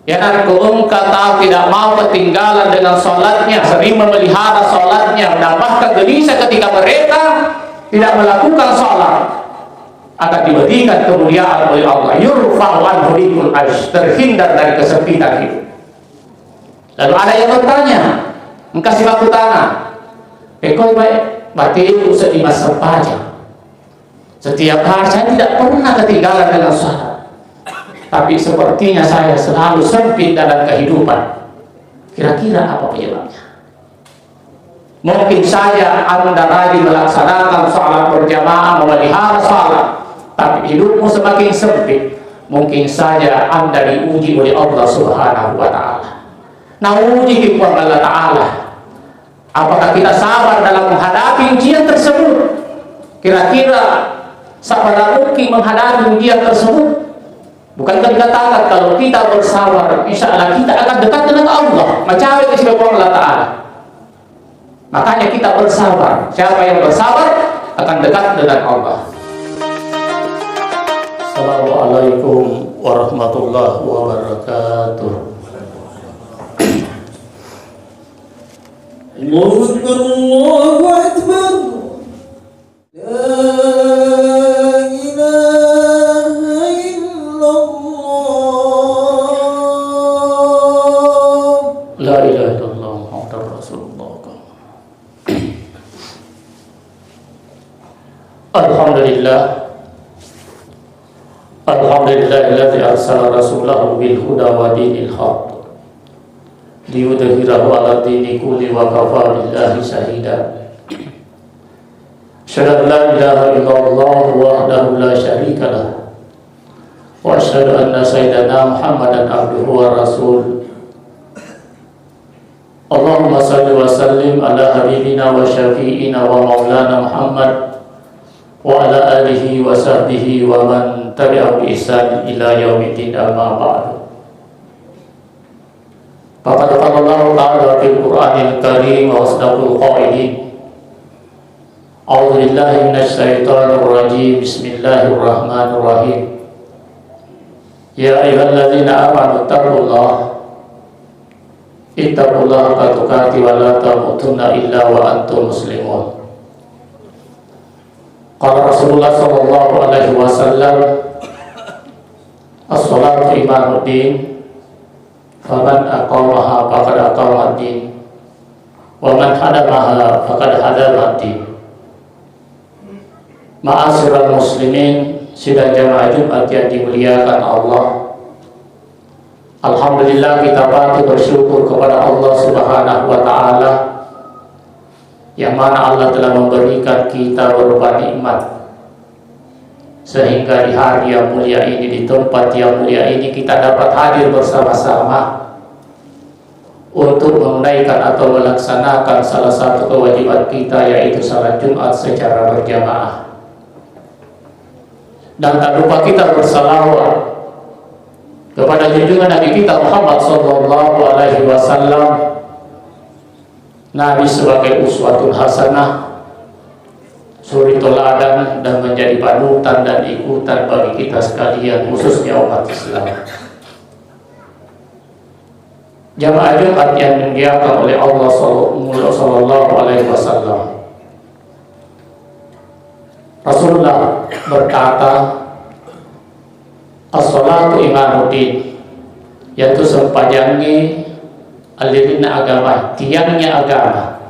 Ya narkoum kata tidak mau ketinggalan dengan sholatnya, sering memelihara sholatnya, dan bahkan gelisah ketika mereka tidak melakukan sholat, akan diberikan kemuliaan oleh Allah. Yurfa'u anhu rikul aish, terhindar dari kesempitan hidup. Lalu ada yang bertanya, engkau baku tanah, ekor baik, berarti itu sedih masa saja. Setiap hari saya tidak pernah ketinggalan dengan sholat, tapi sepertinya saya selalu sempit dalam kehidupan. Kira-kira apa penyebabnya? Mungkin saja Anda rajin melaksanakan sholat berjamaah, memelihara sholat, tapi hidupmu semakin sempit. Mungkin saja Anda diuji oleh Allah Subhanahu wa Ta'ala. Nah, uji kepada Allah Ta'ala, apakah kita sabar dalam menghadapi ujian tersebut? Kira-kira sabar mungkin menghadapi ujian tersebut? Bukankah dikatakan kalau kita bersabar, insya Allah kita akan dekat dengan Allah, mencari keridhaan Allah Ta'ala. Makanya kita bersabar. Siapa yang bersabar akan dekat dengan Allah. Assalamualaikum warahmatullahi wabarakatuh. Allahu Akbar, Allahu Akbar. La ilaha illallah Muhammadur Rasulullah. Alhamdulillah. Alhamdulillahilladzi arsala rasulahu bil huda wa dinil haqq liyudhhirahu 'ala dini kulli wa kafa billahi shahida. Asyhadu an la ilaha illallah wahdahu la syarika lah wa asyhadu anna sayyidana Muhammadan abduhu wa rasuluh. Allahumma salli wa sallim ala habibina wa syafi'ina wa maulana Muhammad wa ala alihi wa sahbihi wa man tabi'ahu bi ihsan ila yaumiddin, amma ba'du. Faqad qala Allah ta'ala fil Qur'anil Karim wa asdaqul qailin. A'udzu billahi minasy syaithanir rajim. Bismillahirrahmanirrahim. Ya ayyuhalladzina amanu taqullaha ittaqullaha haqqa tuqatih wa la tamutunna illa wa antum muslimun. Qala Rasulullah sallallahu alaihi wasallam, as-salatu imanuddin, faman aqamaha faqad aqama ad-din, wa man hadamaha faqad hadama ad-din. Ma'asyiral muslimin, sidang jamaah Jumat yang dimuliakan Allah, alhamdulillah kita patut bersyukur kepada Allah Subhanahu wa Ta'ala, yang mana Allah telah memberikan kita berupa nikmat, sehingga di hari yang mulia ini, di tempat yang mulia ini, kita dapat hadir bersama-sama untuk menunaikan atau melaksanakan salah satu kewajiban kita, yaitu salat Jumat secara berjamaah. Dan tak lupa kita bersalawat kepada junjungan Nabi kita Muhammad sallallahu alaihi wasallam, Nabi sebagai uswatun hasanah, suri teladan dan menjadi panutan dan ikutan bagi kita sekalian, khususnya umat Islam. Jamaah Jumat yang dimuliakan oleh Allah sallallahu alaihi wasallam, Rasulullah berkata, as-salatu imanuddin, yaitu sempajangi alirina agama, tiangnya agama.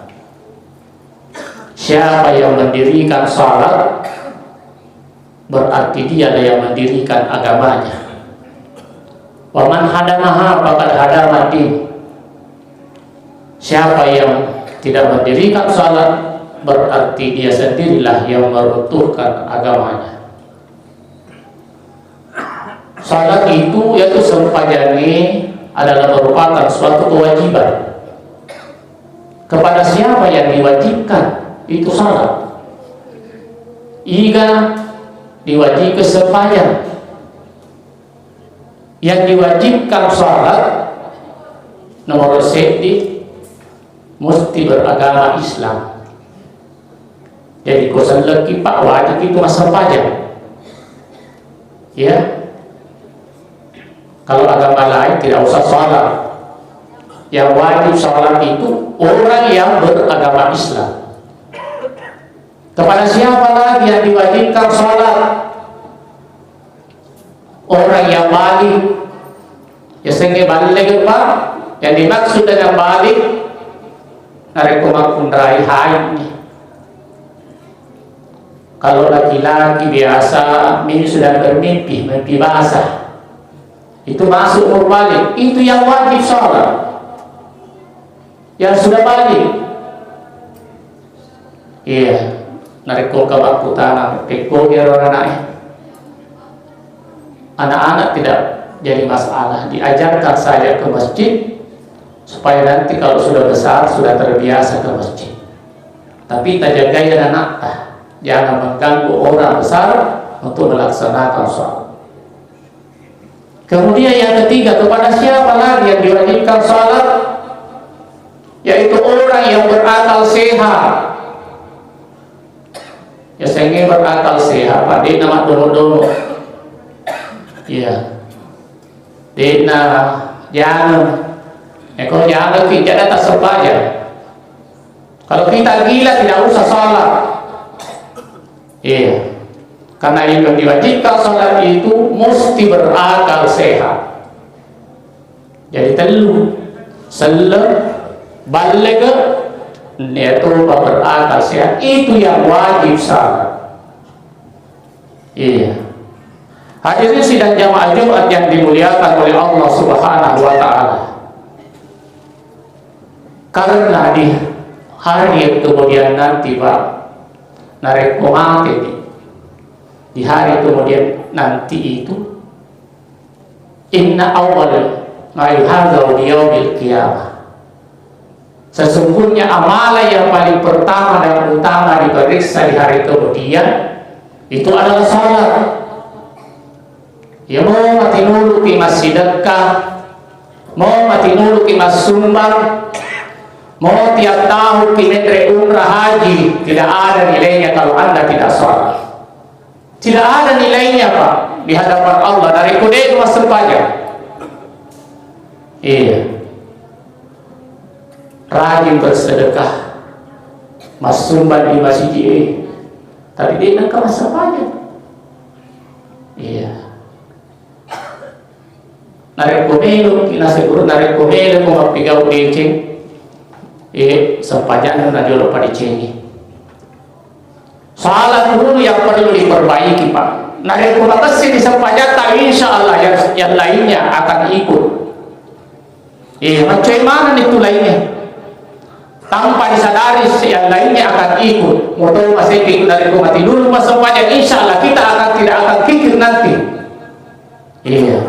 Siapa yang mendirikan salat, berarti dia yang mendirikan agamanya. Wa man hadamaha faqad hadama din. Siapa yang tidak mendirikan salat, berarti dia sendirilah yang meruntuhkan agamanya. Salat itu, yaitu sempajani, adalah merupakan suatu kewajiban. Kepada siapa yang diwajibkan itu salat? Jika diwajibkan sembahyang, yang diwajibkan salat nomor satu mesti beragama Islam. Jadi kosan lagi pak wajib itu masa pajak, ya. Kalau agama lain tidak usah sholat. Yang wajib sholat itu orang yang beragama Islam. Kepada siapa lagi yang diwajibkan sholat? Orang yang balik. Ya sehingga balik Pak. Yang dimaksud dengan balik narik kumakundrai haid. Kalau laki-laki biasa ini sudah bermimpi, mimpi basah, itu masuk umur balik, itu yang wajib sholat. Yang sudah balik, iya, narik kumak putana, peko anak-anak tidak jadi masalah, diajarkan saja ke masjid supaya nanti kalau sudah besar sudah terbiasa ke masjid. Tapi kita jaga ya anak, jangan mengganggu orang besar untuk melaksanakan sholat. Kemudian yang ketiga, kepada siapa lagi yang diwajibkan sholat? Yaitu orang yang berakal sehat. Ya sehingga berakal sehat, Pak. Dia nama dono-dono. Iya. Dia jangan. Kalau jangan kita tak sepaja. Kalau kita gila tidak usah sholat. Iya. Karena yang diwajibkan sholat itu mesti berakal sehat. Jadi telu, salat, balik, yaitu berakal sehat. Itu yang wajib sholat. Iya. Hadirin sidang jamaah Jumat yang dimuliakan oleh Allah Subhanahu wa Ta'ala. Karena di hari kemudian nanti Pak, narik mati di hari kemudian nanti itu, inna awal ma yuhadzaru di yaumil qiyamah. Sesungguhnya amalan yang paling pertama dan utama diperiksa di hari kemudian itu adalah salat. Ya mau mati nulu ki sedekah, mau mati nulu ki sumbang, mau tiap tahun ki umrah haji, tidak ada nilainya kalau Anda tidak sholat. Tidak ada nilainya Pak di hadapan Allah dari kode mas pajak. Iya. Rajin bersedekah, mas sumbang di masjid, tapi dia nak masa pajak. Iya. Narik komelo, kinasi guru narik komelo mau mapigau beceng, sempajan na jolo padicengi. Salat dulu yang perlu diperbaiki Pak. Narik kumakasi di sempajan, tapi insya Allah yang lainnya akan ikut. Macam mana itu lainnya? Tanpa disadari yang lainnya akan ikut. Motor masih ikut dari kumati dulu mas sempajan, insya Allah kita tidak akan pikir nanti. Iya.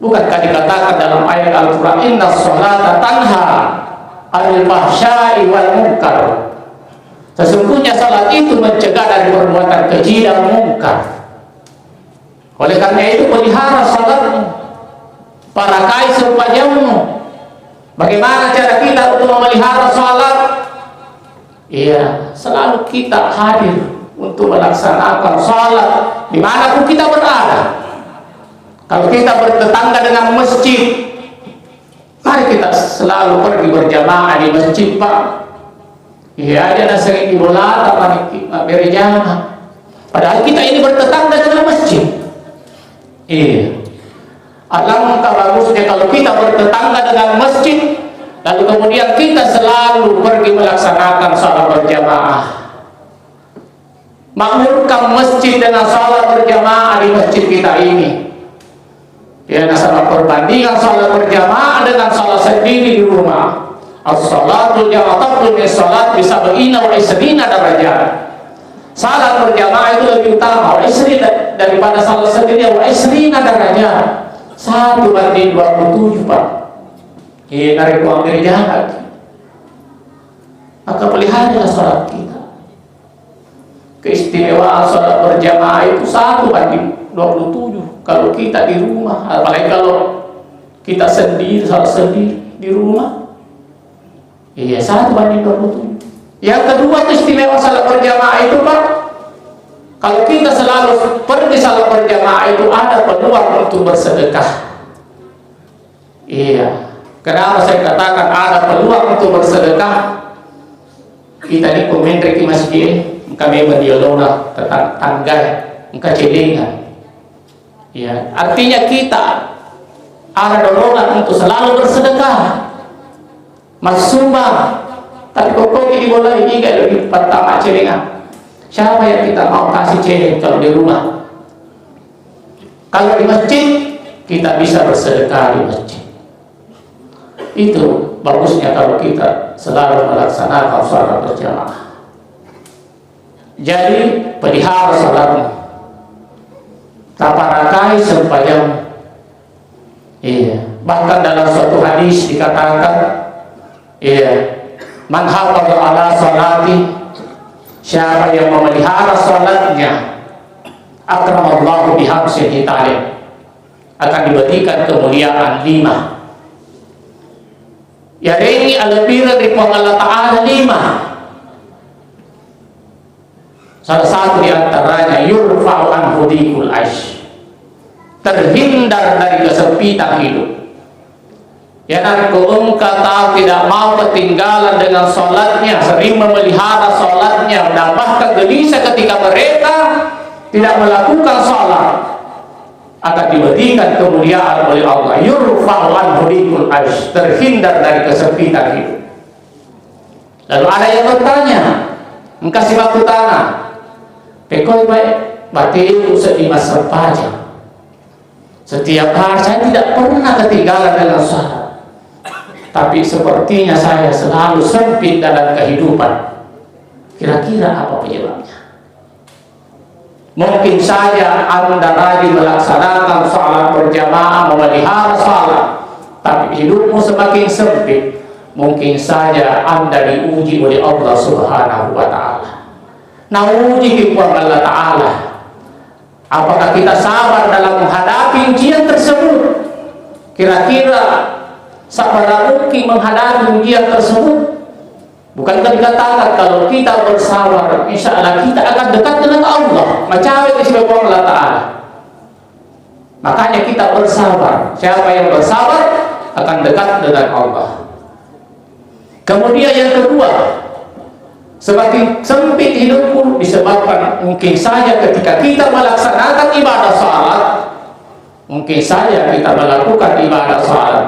Bukankah dikatakan dalam ayat Al-Quran, inna sholata tanha anil fahsya'i wal munkar. Sesungguhnya salat itu mencegah dari perbuatan keji dan munkar. Oleh karena itu pelihara salatmu, para kai sempajamu. Bagaimana cara kita untuk memelihara salat? Iya, selalu kita hadir untuk melaksanakan salat dimanapun kita berada. Kalau kita bertetangga dengan masjid, mari kita selalu pergi berjamaah di masjid Pak. Iya, ada sering dibola apa berjamaah. Padahal kita ini bertetangga dengan masjid. Iya. Alangkah bagusnya kalau kita bertetangga dengan masjid, lalu kemudian kita selalu pergi melaksanakan salat berjamaah. Makmurkan masjid dengan salat berjamaah di masjid kita ini. Ya, sama perbandingan salat berjamaah dengan salat sendiri di rumah. As-salatu jama'atun min salat bisa beina wa isrina derajat. Salat berjamaah itu lebih utama wa isrina daripada salat sendiri wa isrina derajat. 1:27 Pak. Dari uang gereja lagi. Maka pelihara salat kita. Keistimewaan salat berjamaah itu 1:27. Kalau kita di rumah, apalagi kalau kita sendiri, salat sendiri di rumah, iya 1:27. Yang kedua keistimewaan salat berjamaah itu Pak, Kalau kita selalu pergi salat berjamaah itu ada peluang untuk bersedekah. Iya. Kenapa saya katakan ada peluang untuk bersedekah? Kita di komentar di masjid, kami mendialogkan tentang tangga, kecilingan. Ya, artinya kita ada dorongan untuk selalu bersedekah, sumbang. Tapi kok ini boleh juga lebih pertama celingan. Siapa yang kita mau kasih celing kalau di rumah? Kalau di masjid kita bisa bersedekah di masjid. Itu bagusnya kalau kita selalu melaksanakan salat berjamaah. Jadi pelihara salatmu, taparakai sembahyang. Iya. Bahkan dalam suatu hadis dikatakan, iya, man hafadha ala salati, siapa yang memelihara salatnya, akramallahu bihamsin hitalim, akan diberikan kemuliaan 5. Ya ini al-birra dari Allah Ta'ala 5. Salah satu di antaranya yurfa'u anhu dikul aish, terhindar dari kesempitan hidup. Ya narkoum kata tidak mau ketinggalan dengan sholatnya, sering memelihara sholatnya, dan bahkan gelisah ketika mereka tidak melakukan sholat, akan diberikan kemuliaan oleh Allah. Yurfa'u anhu dikul aish, terhindar dari kesempitan hidup. Lalu ada yang bertanya, engkau si baku tanah, pekoi baik batin usah di masa pajak. Setiap hari saya tidak pernah ketinggalan dengan sholat, tapi sepertinya saya selalu sempit dalam kehidupan. Kira-kira apa penyebabnya? Mungkin saja Anda rajin melaksanakan salat berjamaah, memelihara salat, tapi hidupmu semakin sempit. Mungkin saja Anda diuji oleh Allah Subhanahu wa Ta'ala. Nah, uji kepada Allah Ta'ala, apakah kita sabar dalam menghadapi ujian tersebut? Kira-kira sabar mungkin menghadapi ujian tersebut? Bukankah dikatakan kalau kita bersabar, insya Allah kita akan dekat dengan Allah. Macam itu disebut Allah Ta'ala. Makanya kita bersabar. Siapa yang bersabar akan dekat dengan Allah. Kemudian yang kedua, semakin sempit hidupmu disebabkan mungkin saja ketika kita melaksanakan ibadah salat, mungkin saja kita melakukan ibadah salat,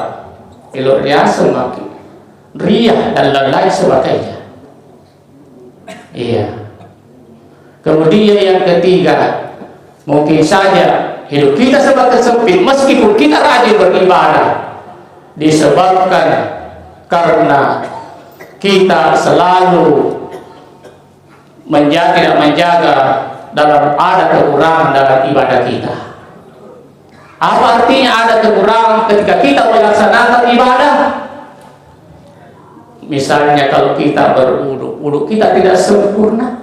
dia semakin riah dan lain sebagainya. Iya. Kemudian yang ketiga, mungkin saja hidup kita semakin sempit meskipun kita rajin beribadah, disebabkan karena kita selalu tidak menjaga dalam ada kekurangan dalam ibadah kita. Apa artinya ada kekurangan ketika kita melaksanakan ibadah? Misalnya kalau kita berwudu, wudu kita tidak sempurna.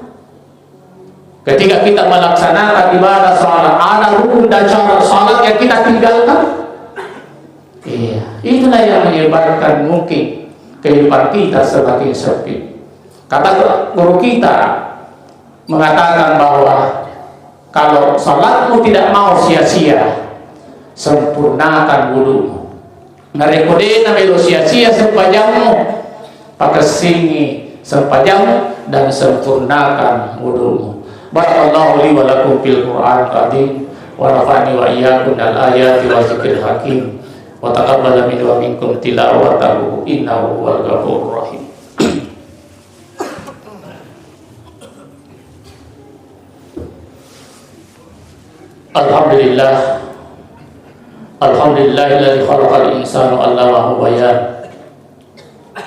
Ketika kita melaksanakan ibadah salat, ada rukun dan syarat salat yang kita tinggalkan. Iya, itulah yang menyebabkan mungkin kehidupan kita semakin sempit. Kata guru kita mengatakan bahwa kalau salatmu tidak mau sia-sia, sempurnakan wudumu. Narekodena melo sia-sia sepanjangmu, pakai sini sepanjang dan sempurnakan wudumu. Barakallahu li wa lakum fil Qur'an qadim wa nafa'ani wa iyyakum al ayati wa zikril hakim wa taqabbala minni wa minkum tilawatahu innahu huwal ghafurur rahim. Alhamdulillah, alhamdulillahilladzi khalaqal insana 'allamahu bayan.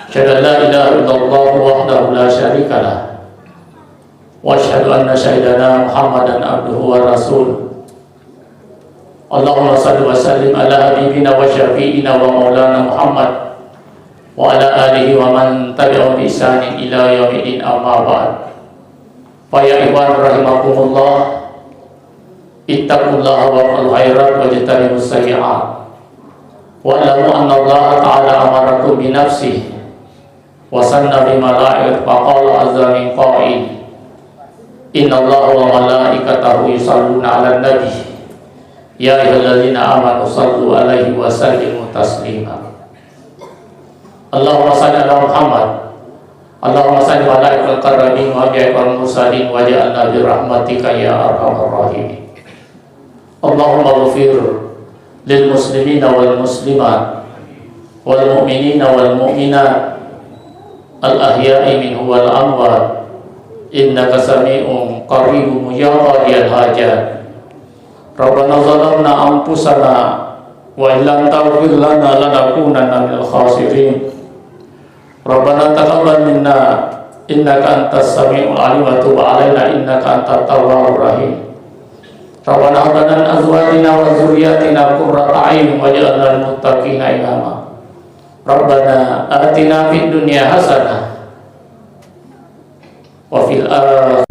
Asyhadu an la ilaha illallah wahdahu la syarika lah, wa asyhadu anna sayyidana Muhammadan abduhu wa rasuluh. Allahumma shalli wa sallim ala habibina wa syafi'ina wa maulana Muhammad wa ala alihi wa man tabi'ahum bi ihsanin ila yaumil amma ba'd. Fa ya ikhwan rahimakumullah, ittaqullaha wa qul khairat wa jtanibus sayyi'at. Wa alamu anna Allah ta'ala amarakum bi nafsihi wa sanna bi malaikatihi fa qala azza min qa'il Innallaha wa malaikatahu yusholluna 'alan nabi. Ya ayyuhalladzina amanu shallu 'alaihi wa sallimu taslima. Allahumma shalli ala Muhammad. Allahumma shalli wa ala al-qarrabin wa bi'al mursalin wa ja'alna bi rahmatika ya arhamar rahimin. Allahumma ighfir lil muslimina wal muslimat wal mu'minina wal mu'minat al ahya'i minhu wal amwat innaka sami'un qaribun ya qadiyal hajat. Rabbana zalamna anfusana wa illam taghfir lana lanakunanna minal khasirin. Rabbana taqabbal minna innaka antas sami'ul 'alim wa tub 'alaina innaka antat tawwabur rahim. Rabbana hab lana min azwajina wa dzurriyyatina qurrata a'yun waj'alna lil muttaqina imama. Rabbana atina fid dunya hasanah wa fil akhirati